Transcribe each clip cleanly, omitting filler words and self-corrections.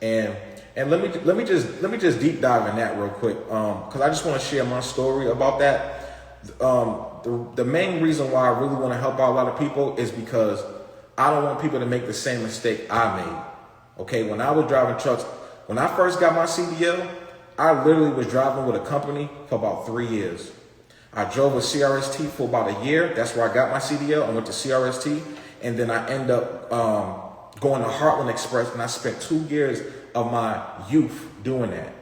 And let me just deep dive in that real quick, because I just want to share my story about that. The main reason why I really want to help out a lot of people is because I don't want people to make the same mistake I made. Okay, when I was driving trucks, when I first got my CDL, I literally was driving with a company for about 3 years. I drove a CRST for about a year. That's where I got my CDL. I went to CRST, and then I ended up going to Heartland Express, and I spent 2 years of my youth doing that.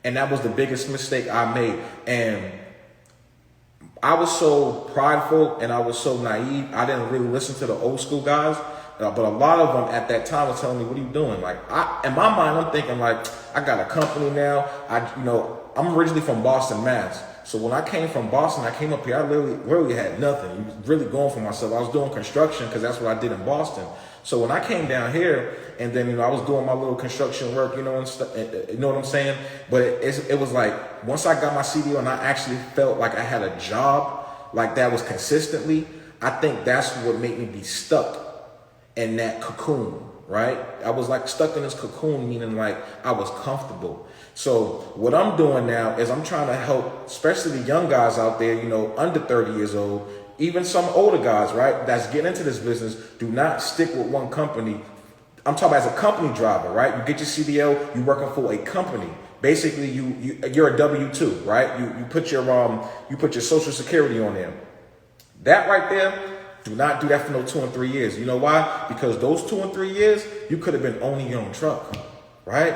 And that was the biggest mistake I made. And I was so prideful and I was so naive. I didn't really listen to the old school guys. But a lot of them at that time were telling me, what are you doing? Like, in my mind, I'm thinking like, I got a company now. I'm originally from Boston, Mass. So when I came from Boston, I came up here, I literally had nothing. I was really going for myself. I was doing construction because that's what I did in Boston. So when I came down here, and then, I was doing my little construction work, you know what I'm saying? But it was like, once I got my CDL and I actually felt like I had a job, like that was consistently, I think that's what made me be stuck in that cocoon, right? I was like stuck in this cocoon, meaning like I was comfortable. So what I'm doing now is I'm trying to help, especially the young guys out there, under 30 years old, even some older guys, right, that's getting into this business. Do not stick with one company. I'm talking about as a company driver, right? You get your CDL, you're working for a company. Basically, you're a W-2, right? You put your Social Security on there. That right there, do not do that for no 2 and 3 years. You know why? Because those 2 and 3 years, you could have been owning your own truck, right?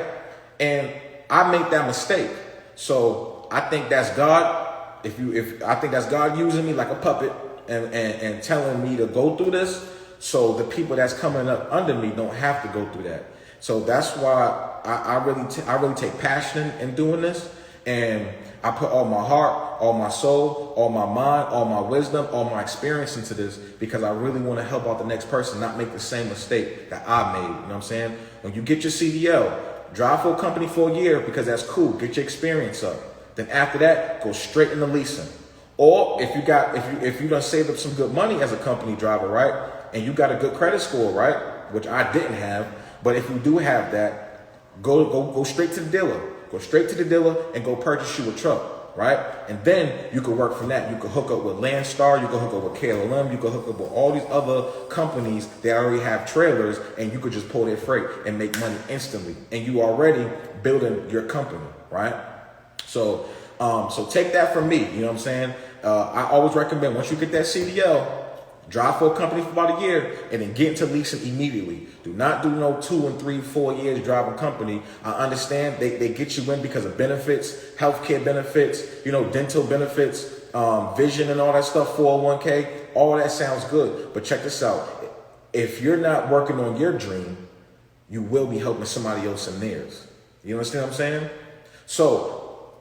And I made that mistake. So I think that's God. I think that's God using me like a puppet and telling me to go through this, so the people that's coming up under me don't have to go through that. So that's why I really take passion in doing this, and I put all my heart, all my soul, all my mind, all my wisdom, all my experience into this, because I really want to help out the next person not make the same mistake that I made. You know what I'm saying? When you get your CDL, drive for a company for a year because that's cool. Get your experience up. Then after that, go straight into leasing. Or if you done saved up some good money as a company driver, right? And you got a good credit score, right? Which I didn't have. But if you do have that, go straight to the dealer. Go straight to the dealer and go purchase you a truck, right? And then you can work from that. You can hook up with Landstar. You can hook up with KLM. You can hook up with all these other companies that already have trailers, and you could just pull their freight and make money instantly. And you already building your company, right? So take that from me. You know what I'm saying? I always recommend, once you get that CDL, drive for a company for about a year and then get into leasing immediately. Do not do no 2 and 3, 4 years driving company. I understand they get you in because of benefits, healthcare benefits, dental benefits, vision and all that stuff, 401k. All that sounds good. But check this out. If you're not working on your dream, you will be helping somebody else in theirs. You understand what I'm saying? So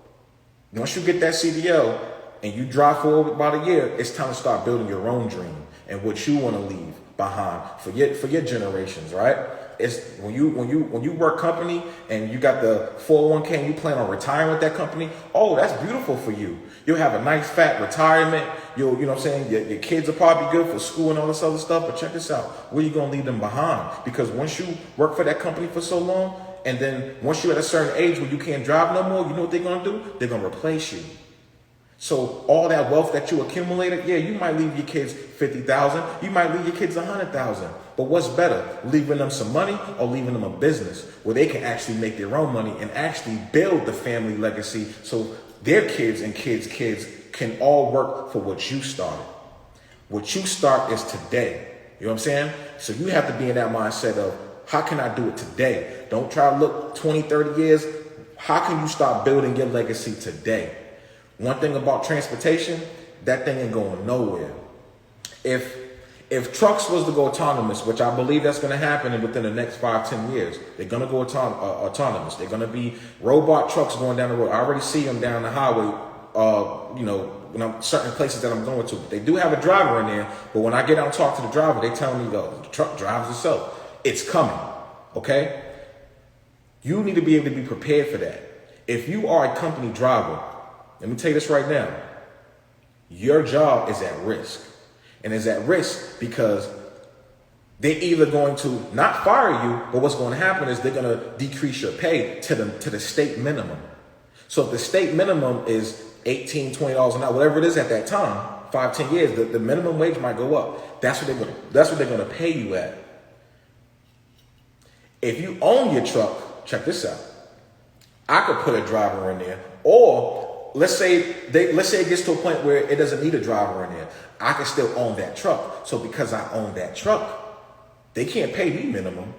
once you get that CDL and you drive for about a year, it's time to start building your own dream and what you want to leave behind for your generations, right? It's when you work company and you got the 401k and you plan on retiring with that company. Oh, that's beautiful for you. You'll have a nice fat retirement. You know what I'm saying? Your kids will probably be good for school and all this other stuff. But check this out. Where you going to leave them behind? Because once you work for that company for so long, and then once you're at a certain age where you can't drive no more, you know what they're going to do? They're going to replace you. So all that wealth that you accumulated, yeah, you might leave your kids $50,000. You might leave your kids $100,000. But what's better, leaving them some money or leaving them a business where they can actually make their own money and actually build the family legacy so their kids and kids' can all work for what you started. What you start is today. You know what I'm saying? So you have to be in that mindset of, how can I do it today? Don't try to look 20, 30 years. How can you start building your legacy today? One thing about transportation, that thing ain't going nowhere. If trucks was to go autonomous, which I believe that's going to happen within the next 5, 10 years, they're going to go autonomous. They're going to be robot trucks going down the road. I already see them down the highway, when I'm certain places that I'm going to. They do have a driver in there, but when I get out and talk to the driver, they tell me the truck drives itself. It's coming, okay? You need to be able to be prepared for that. If you are a company driver, let me tell you this right now, your job is at risk. And it's at risk because They're either going to not fire you, but what's going to happen is they're going to decrease your pay to the state minimum. So if the state minimum is $18, $20 an hour, whatever it is at that time, 5, 10 years, the minimum wage might go up. That's what they're going to pay you at. If you own your truck, check this out. I could put a driver in there, or let's say it gets to a point where it doesn't need a driver in there. I can still own that truck. So because I own that truck, they can't pay me minimum.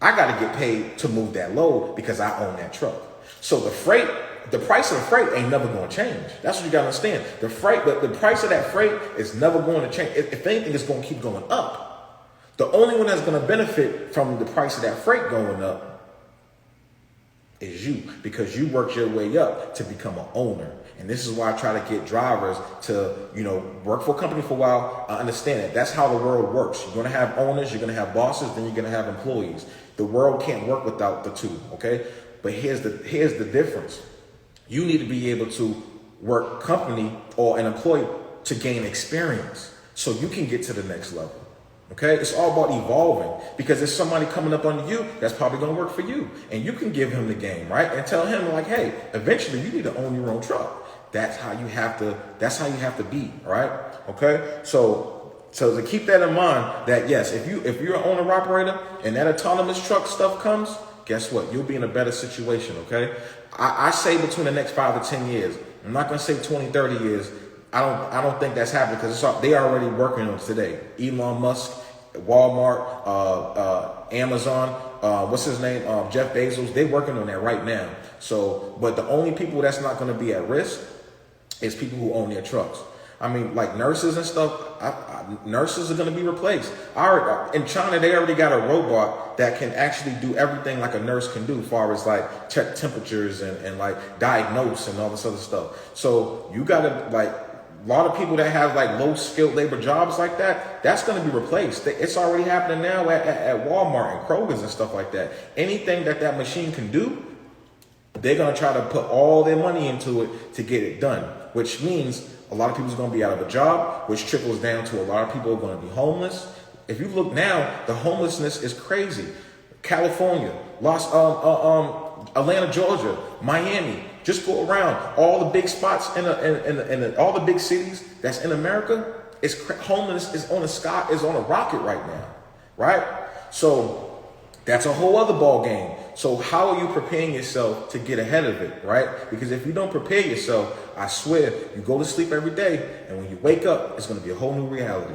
I got to get paid to move that load because I own that truck. So the price of the freight ain't never going to change. That's what you got to understand. The price of that freight is never going to change. If anything, it's going to keep going up. The only one that's going to benefit from the price of that freight going up is you, because you worked your way up to become an owner. And this is why I try to get drivers to, work for a company for a while. I understand it. That's how the world works. You're going to have owners, you're going to have bosses, then you're going to have employees. The world can't work without the two, okay? But here's the difference. You need to be able to work company or an employee to gain experience so you can get to the next level. Okay, it's all about evolving, because there's somebody coming up under you that's probably going to work for you, and you can give him the game, right? And tell him like, hey, eventually you need to own your own truck. That's how you have to be, right? Okay, so to keep that in mind, that yes, if you're an owner operator and that autonomous truck stuff comes, guess what? You'll be in a better situation. Okay, I say between the next 5 to 10 years. I'm not going to say 20, 30 years. I don't think that's happening, because they are already working on it today. Elon Musk, Walmart, Amazon, what's his name? Jeff Bezos, they're working on that right now. So, but the only people that's not going to be at risk is people who own their trucks. I mean, like nurses and stuff, nurses are going to be replaced. In China, they already got a robot that can actually do everything like a nurse can do, as far as like check temperatures and like diagnose and all this other stuff. So you got to a lot of people that have like low skilled labor jobs like that, that's going to be replaced. It's already happening now at Walmart and Kroger's and stuff like that. Anything that machine can do, they're going to try to put all their money into it to get it done, which means a lot of people are going to be out of a job, which trickles down to a lot of people are going to be homeless. If you look now, the homelessness is crazy. California, Atlanta, Georgia, Miami. Just go around all the big spots in all the big cities that's in America. Homelessness is on a rocket right now, right? So that's a whole other ball game. So how are you preparing yourself to get ahead of it, right? Because if you don't prepare yourself, I swear, you go to sleep every day, and when you wake up, it's going to be a whole new reality.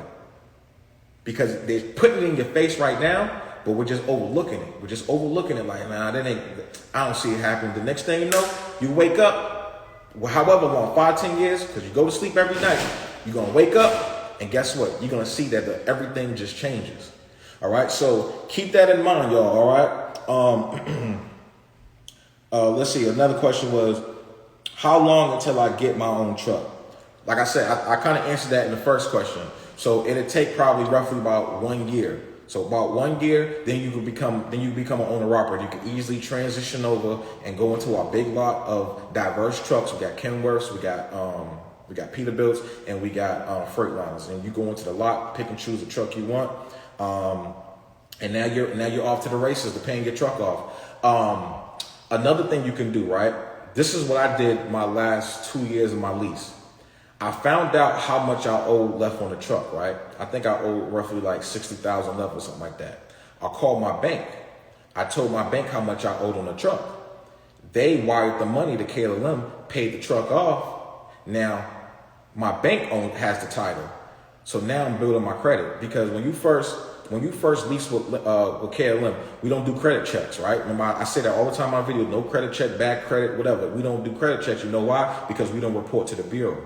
Because they're putting it in your face right now, but we're just overlooking it. We're just overlooking it like, nah, I don't see it happening. The next thing you know, you wake up, however long, 5, 10 years, because you go to sleep every night, you're going to wake up, and guess what? You're going to see that everything just changes. All right, so keep that in mind, y'all, all right? Let's see, another question was, how long until I get my own truck? Like I said, I kind of answered that in the first question. So it'll take probably roughly about 1 year. So about 1 year, then you become an owner operator. You can easily transition over and go into our big lot of diverse trucks. We got Kenworths, we got Peterbilts, and we got Freightliners. And you go into the lot, pick and choose the truck you want, and now you're off to the races to paying your truck off. Another thing you can do, right? This is what I did my last 2 years of my lease. I found out how much I owed left on the truck, right? I think I owed roughly like $60,000 left or something like that. I called my bank. I told my bank how much I owed on the truck. They wired the money to KLM, paid the truck off. Now, my bank has the title. So now I'm building my credit, because when you first lease with KLM, we don't do credit checks, right? Remember, I say that all the time in my video, no credit check, bad credit, whatever. We don't do credit checks. You know why? Because we don't report to the bureau.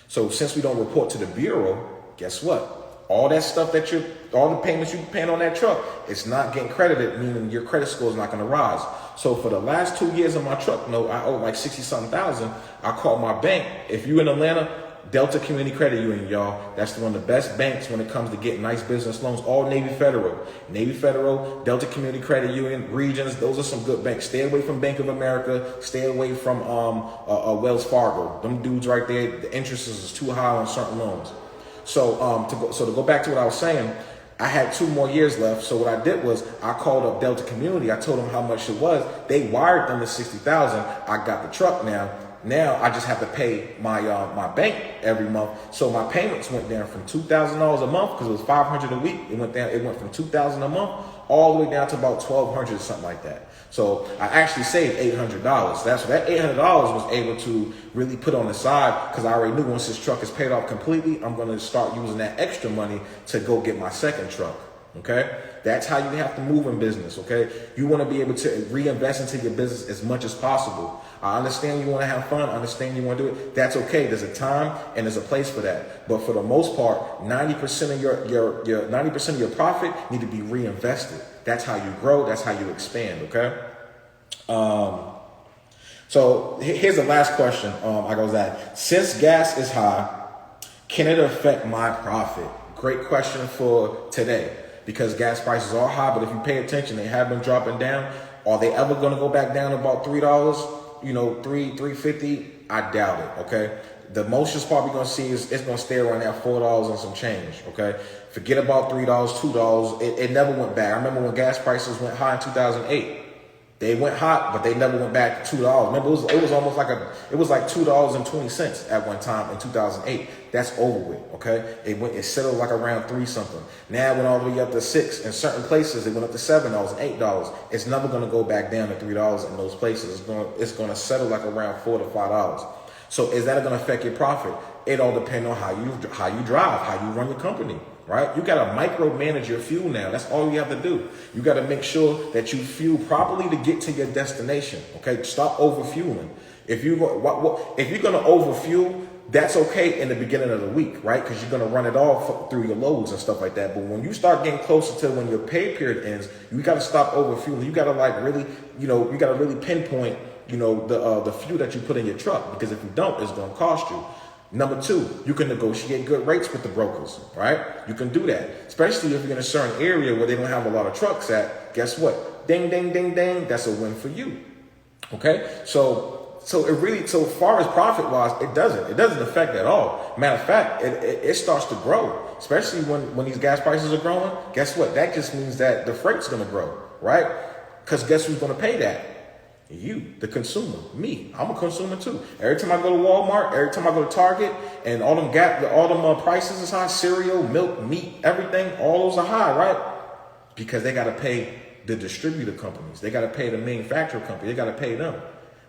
So since we don't report to the bureau, guess what? All that stuff all the payments you're paying on that truck, it's not getting credited, meaning your credit score is not going to rise. So for the last 2 years of my truck note, I owe like 60-something thousand. I called my bank. If you're in Atlanta, Delta Community Credit Union, y'all. That's one of the best banks when it comes to getting nice business loans. All Navy Federal, Delta Community Credit Union, Regions. Those are some good banks. Stay away from Bank of America. Stay away from Wells Fargo. Them dudes right there, the interest is too high on certain loans. So to go back to what I was saying, I had 2 more years left, so what I did was I called up Delta Community. I told them how much it was. They wired them to $60,000. I got the truck now. Now I just have to pay my my bank every month. So my payments went down from $2,000 a month because it was $500 a week. It went down. It went from $2,000 a month all the way down to about $1,200 or something like that. So I actually saved $800. That's that $800 was able to really put on the side because I already knew once this truck is paid off completely, I'm going to start using that extra money to go get my second truck. Okay, that's how you have to move in business. Okay, you want to be able to reinvest into your business as much as possible. I understand you want to have fun. I understand you want to do it. That's okay. There's a time and there's a place for that. But for the most part, 90% of your 90% of your profit need to be reinvested. That's how you grow. That's how you expand. Okay. So here's the last question. I goes that since gas is high, can it affect my profit? Great question for today. Because gas prices are high, but if you pay attention, they have been dropping down. Are they ever going to go back down to about $3? You know, $3.50? I doubt it. Okay. The most you're probably going to see is it's going to stay around that $4 and some change. Okay. Forget about $3, $2. It never went back. I remember when gas prices went high in 2008. They went hot, but they never went back to $2. Remember, it was almost like it was like $2.20 at one time in 2008. That's over with, okay? It settled like around 3 something. Now it went all the way up to 6. In certain places, it went up to $7 and $8. It's never going to go back down to $3 in those places. It's going to settle like around $4 to $5. So is that going to affect your profit? It all depends on how you drive, how you run your company. Right? You got to micromanage your fuel now. That's all you have to do. You got to make sure that you fuel properly to get to your destination. Okay? Stop overfueling. If you're going to overfuel, that's okay in the beginning of the week, right? Because you're going to run it all through your loads and stuff like that. But when you start getting closer to when your pay period ends, you got to stop overfueling. You got to like really, you got to really pinpoint, the fuel that you put in your truck, because if you don't, it's going to cost you. Number 2, you can negotiate good rates with the brokers, right? You can do that, especially if you're in a certain area where they don't have a lot of trucks at. Guess what? Ding, ding, ding, ding. That's a win for you. Okay? So far as profit wise, it doesn't affect at all. Matter of fact, it starts to grow, especially when these gas prices are growing. Guess what? That just means that the freight's going to grow, right? Because guess who's going to pay that? You, the consumer, me. I'm a consumer too. Every time I go to Walmart, every time I go to Target, and all them prices is high. Cereal, milk, meat, everything, all those are high, right? Because they got to pay the distributor companies. They got to pay the manufacturer company. They got to pay them.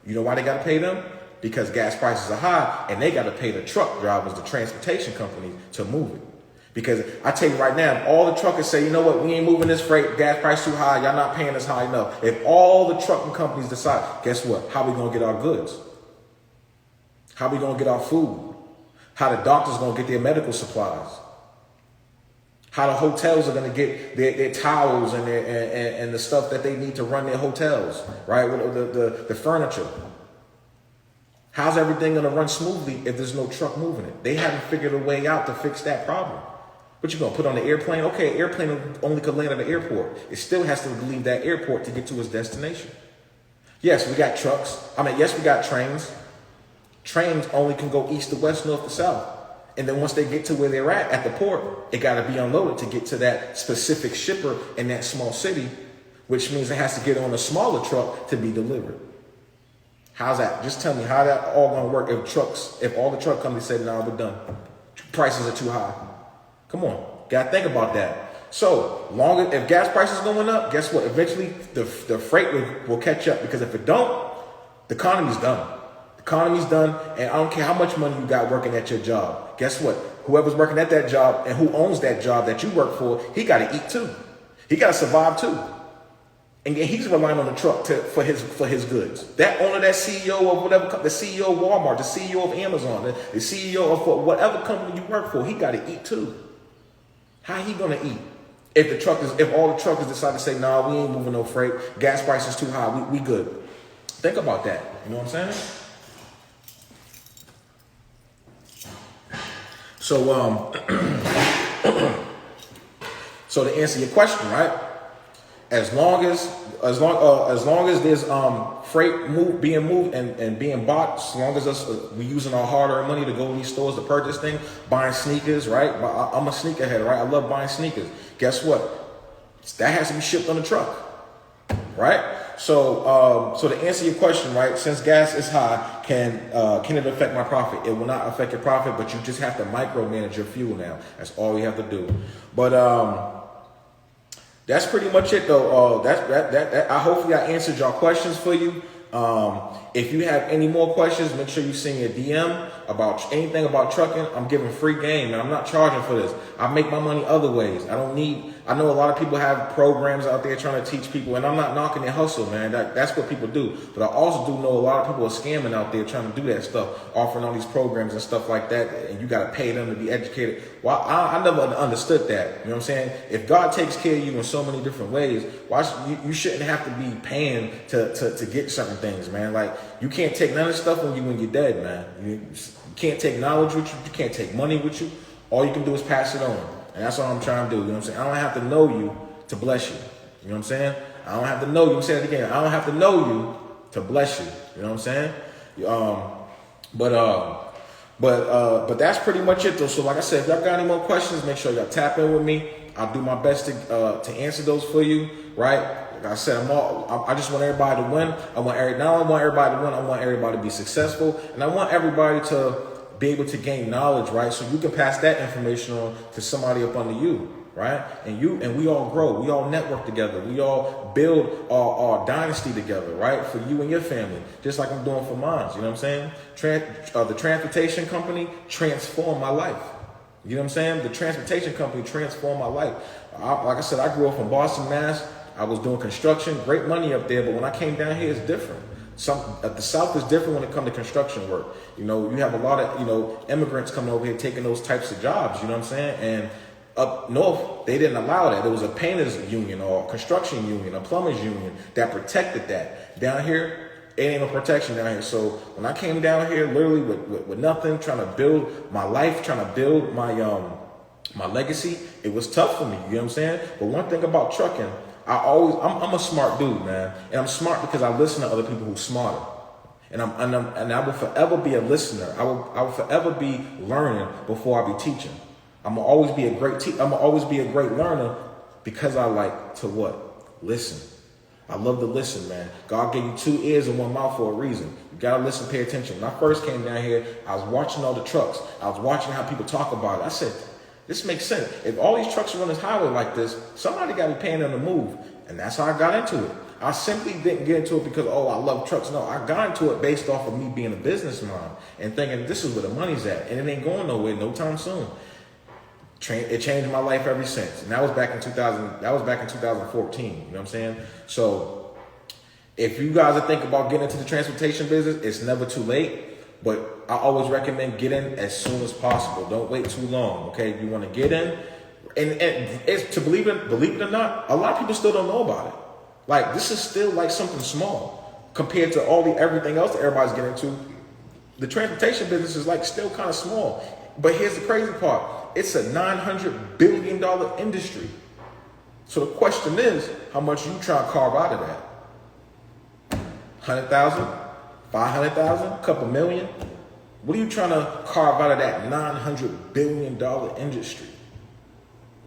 You know why they got to pay them? Because gas prices are high, and they got to pay the truck drivers, the transportation companies, to move it. Because I tell you right now, if all the truckers say, you know what, we ain't moving this freight, gas price too high, y'all not paying us high enough. If all the trucking companies decide, guess what? How we going to get our goods? How we going to get our food? How the doctors going to get their medical supplies? How the hotels are going to get their towels and and the stuff that they need to run their hotels, right? The furniture. How's everything going to run smoothly if there's no truck moving it? They haven't figured a way out to fix that problem. What you going to put on the airplane? Okay, airplane only could land at the airport. It still has to leave that airport to get to its destination. Yes, we got trucks. Yes, we got trains. Trains only can go east to west, north to south. And then once they get to where they're at the port, it got to be unloaded to get to that specific shipper in that small city, which means it has to get on a smaller truck to be delivered. How's that? Just tell me how that all going to work if all the truck companies say, no, we're done. Prices are too high. Come on. Got to think about that. So if gas prices going up, guess what? Eventually the freight will catch up, because if it don't, the economy's done. The economy's done, and I don't care how much money you got working at your job. Guess what? Whoever's working at that job and who owns that job that you work for, he got to eat too. He got to survive too. And he's relying on the truck for his goods. That owner, that CEO of whatever, the CEO of Walmart, the CEO of Amazon, the CEO of whatever company you work for, he got to eat too. How he gonna eat if all the truckers decide to say, nah, we ain't moving no freight, gas prices too high, we good? Think about that. You know what I'm saying? So, so to answer your question, right? As long as there's freight being moved and being bought, as long as we using our hard-earned money to go to these stores to purchase things, buying sneakers, right? I'm a sneakerhead, right? I love buying sneakers. Guess what? That has to be shipped on a truck, right? So to answer your question, right? Since gas is high, can it affect my profit? It will not affect your profit, but you just have to micromanage your fuel now. That's all you have to do. But that's pretty much it, though. Hopefully I answered y'all questions for you. If you have any more questions, make sure you send me a DM about anything about trucking. I'm giving free game, and I'm not charging for this. I make my money other ways. I know a lot of people have programs out there trying to teach people, and I'm not knocking their hustle, man. That's what people do. But I also do know a lot of people are scamming out there trying to do that stuff, offering all these programs and stuff like that, and you got to pay them to be educated. Well, I never understood that. You know what I'm saying? If God takes care of you in so many different ways, you shouldn't have to be paying to get certain things, man. Like, you can't take none of the stuff when you're dead, man. You can't take knowledge with you. You can't take money with you. All you can do is pass it on. And that's all I'm trying to do. You know what I'm saying? I don't have to know you to bless you. You know what I'm saying? I don't have to know you. I'm saying it again. I don't have to know you to bless you. You know what I'm saying? But that's pretty much it, though. So like I said, if y'all got any more questions, make sure y'all tap in with me. I'll do my best to answer those for you, right? Like I said, I just want everybody to win. I want everybody to win. I want everybody to be successful, and I want everybody to be able to gain knowledge, right? So you can pass that information on to somebody up under you, right? And we all grow. We all network together. We all build our dynasty together, right? For you and your family, just like I'm doing for mine. You know what I'm saying? The transportation company transformed my life. You know what I'm saying? The transportation company transformed my life. Like I said, I grew up in Boston, Mass. I was doing construction, great money up there, but when I came down here, it's different. The South is different when it comes to construction work. You know, you have a lot of, immigrants coming over here taking those types of jobs, you know what I'm saying? And up north, they didn't allow that. There was a painters union or a construction union, a plumbers union that protected that. Down here, it ain't no protection down here. So when I came down here, literally with nothing, trying to build my life, trying to build my legacy, it was tough for me, you know what I'm saying? But one thing about trucking, I'm a smart dude, man. And I'm smart because I listen to other people who are smarter. And I will forever be a listener. I will forever be learning before I be teaching. I'm gonna always be a great learner because I like to what? Listen. I love to listen, man. God gave you 2 ears and 1 mouth for a reason. You gotta listen, pay attention. When I first came down here, I was watching all the trucks. I was watching how people talk about it. I said, this makes sense. If all these trucks are on this highway like this, somebody got to be paying them to move. And that's how I got into it. I simply didn't get into it because, I love trucks. No, I got into it based off of me being a businessman and thinking this is where the money's at. And it ain't going nowhere no time soon. It changed my life ever since. And that was back in 2014. You know what I'm saying? So if you guys are thinking about getting into the transportation business, it's never too late. But I always recommend get in as soon as possible. Don't wait too long, okay? You want to get in. And it's to believe it or not, a lot of people still don't know about it. Like, this is still like something small compared to everything else that everybody's getting into. The transportation business is like still kind of small. But here's the crazy part. It's a $900 billion industry. So the question is, how much you try to carve out of that? 100,000? 500,000, a couple million. What are you trying to carve out of that $900 billion industry?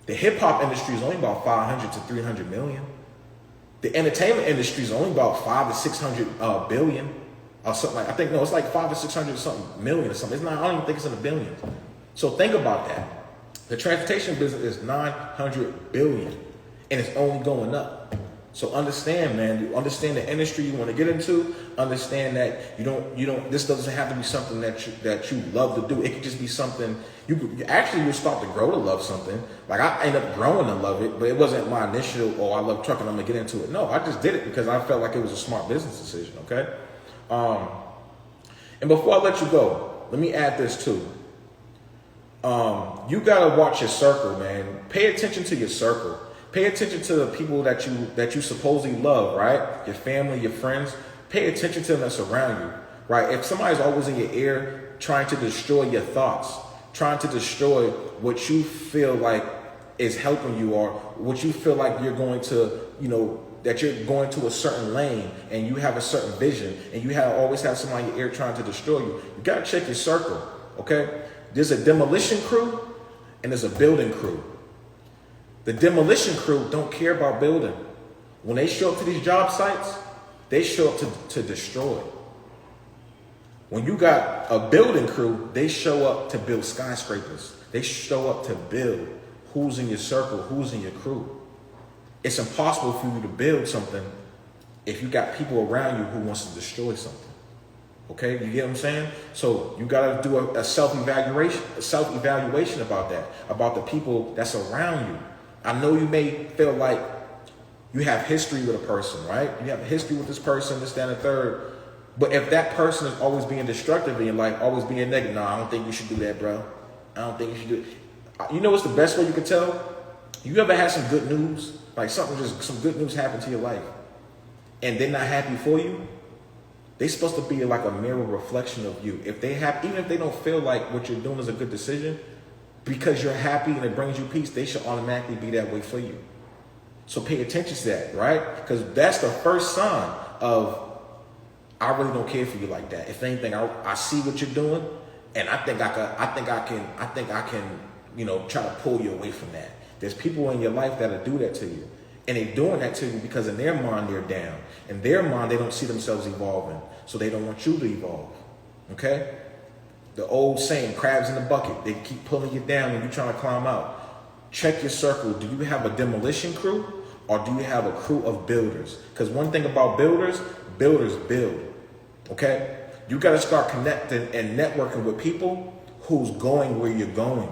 The hip hop industry is only about 500 to 300 million. The entertainment industry is only about 5 to 600 billion or something like. I think it's like 5 to 600 something million or something. It's not. I don't even think it's in the billions. So think about that. The transportation business is 900 billion, and it's only going up. So understand, man. You understand the industry you want to get into. Understand that you don't. This doesn't have to be something that you love to do. It could just be something you actually will start to grow to love something. Like I end up growing to love it, but it wasn't my initial. Oh, I love trucking. I'm gonna get into it. No, I just did it because I felt like it was a smart business decision. Okay. And before I let you go, let me add this too. You gotta watch your circle, man. Pay attention to your circle. Pay attention to the people that you supposedly love, right? Your family, your friends. Pay attention to them that's around you, right? If somebody's always in your ear trying to destroy your thoughts, trying to destroy what you feel like is helping you, or what you feel like you're going to, that you're going to a certain lane and you have a certain vision and you always have somebody in your ear trying to destroy you. You got to check your circle, okay? There's a demolition crew and there's a building crew. The demolition crew don't care about building. When they show up to these job sites, they show up to destroy. When you got a building crew, they show up to build skyscrapers. They show up to build. Who's in your circle? Who's in your crew? It's impossible for you to build something if you got people around you who wants to destroy something. Okay, you get what I'm saying? So you got to do a self-evaluation about that, about the people that's around you. I know you may feel like you have history with a person, right? You have history with this person, this, that, and the third. But if that person is always being destructive in your life, always being negative, no, I don't think you should do that, bro. I don't think you should do it. You know what's the best way you can tell? You ever had some good news? Like some good news happened to your life, and they're not happy for you? They're supposed to be like a mirror reflection of you. Even if they don't feel like what you're doing is a good decision, because you're happy and it brings you peace, they should automatically be that way for you. So pay attention to that, right? Because that's the first sign of, I really don't care for you like that. If anything, I see what you're doing, and I think I can, try to pull you away from that. There's people in your life that'll do that to you, and they're doing that to you because in their mind they're down. In their mind, they don't see themselves evolving, so they don't want you to evolve. Okay? The old saying, crabs in the bucket. They keep pulling you down when you're trying to climb out. Check your circle. Do you have a demolition crew, or do you have a crew of builders? Because one thing about builders build. Okay? You got to start connecting and networking with people who's going where you're going.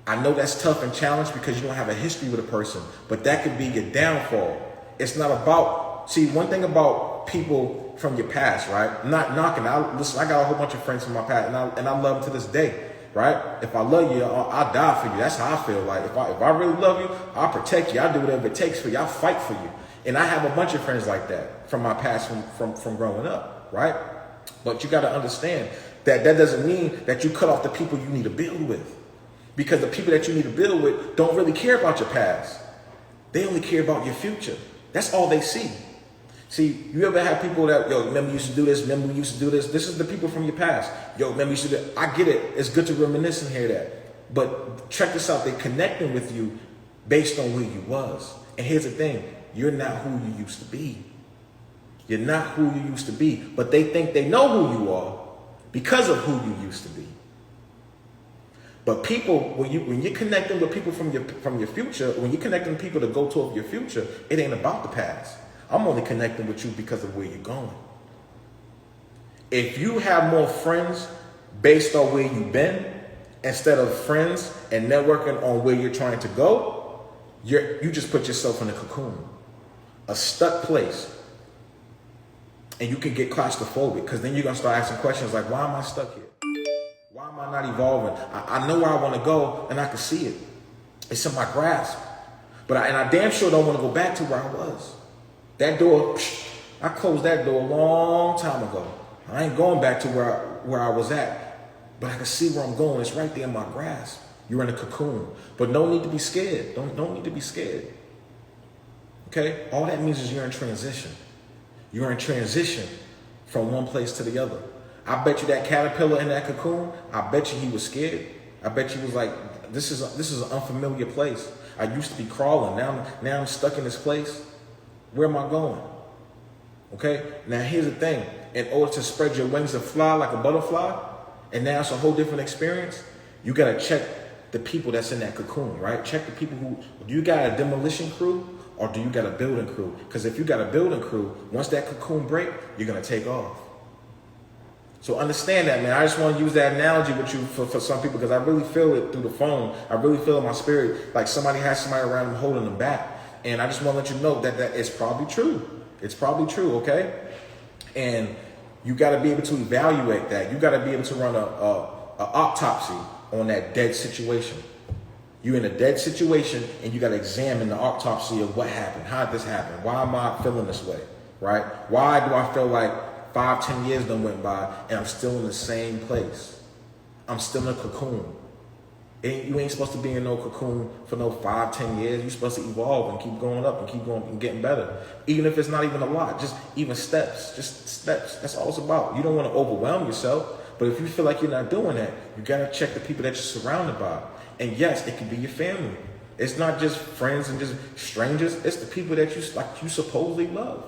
I know that's tough and challenged because you don't have a history with a person, but that could be your downfall. It's not about, one thing about people from your past, right? I'm not knocking. Listen, I got a whole bunch of friends from my past, and I love them to this day, right? If I love you, I'll die for you. That's how I feel. Like if I really love you, I'll protect you. I'll do whatever it takes for you. I'll fight for you. And I have a bunch of friends like that from my past, from growing up, right? But you got to understand that doesn't mean that you cut off the people you need to build with. Because the people that you need to build with don't really care about your past. They only care about your future. That's all they see. See, you ever have people that, remember you used to do this, remember we used to do this? This is the people from your past. Remember you used to do that? I get it. It's good to reminisce and hear that. But check this out. They're connecting with you based on who you was. And here's the thing. You're not who you used to be. You're not who you used to be. But they think they know who you are because of who you used to be. But people, when you're connecting with people from your future, when you're connecting with people to go toward your future, it ain't about the past. I'm only connecting with you because of where you're going. If you have more friends based on where you've been, instead of friends and networking on where you're trying to go, you just put yourself in a cocoon, a stuck place. And you can get claustrophobic, because then you're going to start asking questions like, why am I stuck here? Why am I not evolving? I know where I want to go, and I can see it. It's in my grasp. But I damn sure don't want to go back to where I was. That door, I closed that door a long time ago. I ain't going back to where I was at. But I can see where I'm going. It's right there in my grasp. You're in a cocoon. But no need to be scared. Don't need to be scared. Okay? All that means is you're in transition. You're in transition from one place to the other. I bet you that caterpillar in that cocoon, I bet you he was scared. I bet you was like, this is an unfamiliar place. I used to be crawling. Now I'm stuck in this place. Where am I going? Okay? Now here's the thing. In order to spread your wings and fly like a butterfly, and now it's a whole different experience, you got to check the people that's in that cocoon, right? Check the people do you got a demolition crew or do you got a building crew? Because if you got a building crew, once that cocoon break, you're going to take off. So understand that, man. I just want to use that analogy with you for some people, because I really feel it through the phone. I really feel in my spirit like somebody has somebody around them holding them back. And I just want to let you know that it's probably true. It's probably true, okay? And you got to be able to evaluate that. You got to be able to run a autopsy on that dead situation. You're in a dead situation, and you got to examine the autopsy of what happened. How did this happen? Why am I feeling this way, right? Why do I feel like 5-10 years done went by and I'm still in the same place? I'm still in a cocoon. You ain't supposed to be in no cocoon for no 5, 10 years. You're supposed to evolve and keep going up and keep going and getting better. Even if it's not even a lot, just even steps, just steps. That's all it's about. You don't want to overwhelm yourself, but if you feel like you're not doing that, you got to check the people that you're surrounded by. And yes, it could be your family. It's not just friends and just strangers. It's the people that you supposedly love.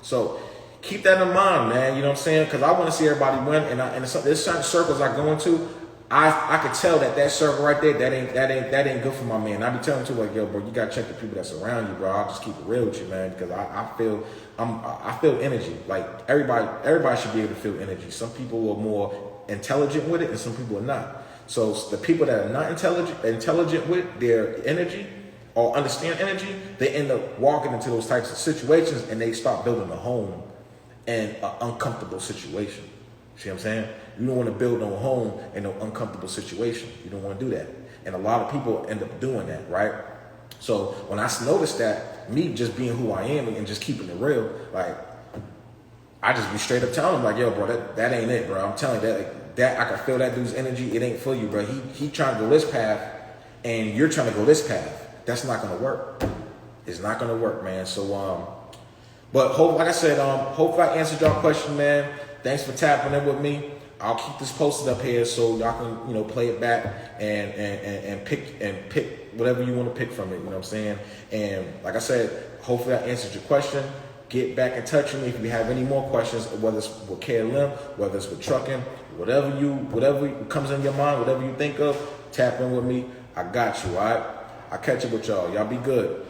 So keep that in mind, man. You know what I'm saying? Because I want to see everybody win. And there's certain circles I go into. I could tell that circle right there, that ain't good for my man. I be telling him too, like, yo, bro, you gotta check the people that's around you, bro. I'll just keep it real with you, man, because I feel energy. Like everybody should be able to feel energy. Some people are more intelligent with it, and some people are not. So the people that are not intelligent with their energy or understand energy, they end up walking into those types of situations, and they start building a home in an uncomfortable situation. See what I'm saying? You don't want to build no home in no uncomfortable situation. You don't want to do that. And a lot of people end up doing that, right? So when I noticed that, me just being who I am and just keeping it real, like, I just be straight up telling him, like, yo, bro, that ain't it, bro. I'm telling you that I can feel that dude's energy. It ain't for you, bro. He trying to go this path, and you're trying to go this path. That's not gonna work. It's not gonna work, man. So but like I said, hopefully I answered y'all question, man. Thanks for tapping in with me. I'll keep this posted up here so y'all can, play it back and pick whatever you want to pick from it. You know what I'm saying? And like I said, hopefully I answered your question. Get back in touch with me if you have any more questions, whether it's with KLM, whether it's with trucking, whatever comes in your mind, whatever you think of, tap in with me. I got you, all right? I'll catch up with y'all. Y'all be good.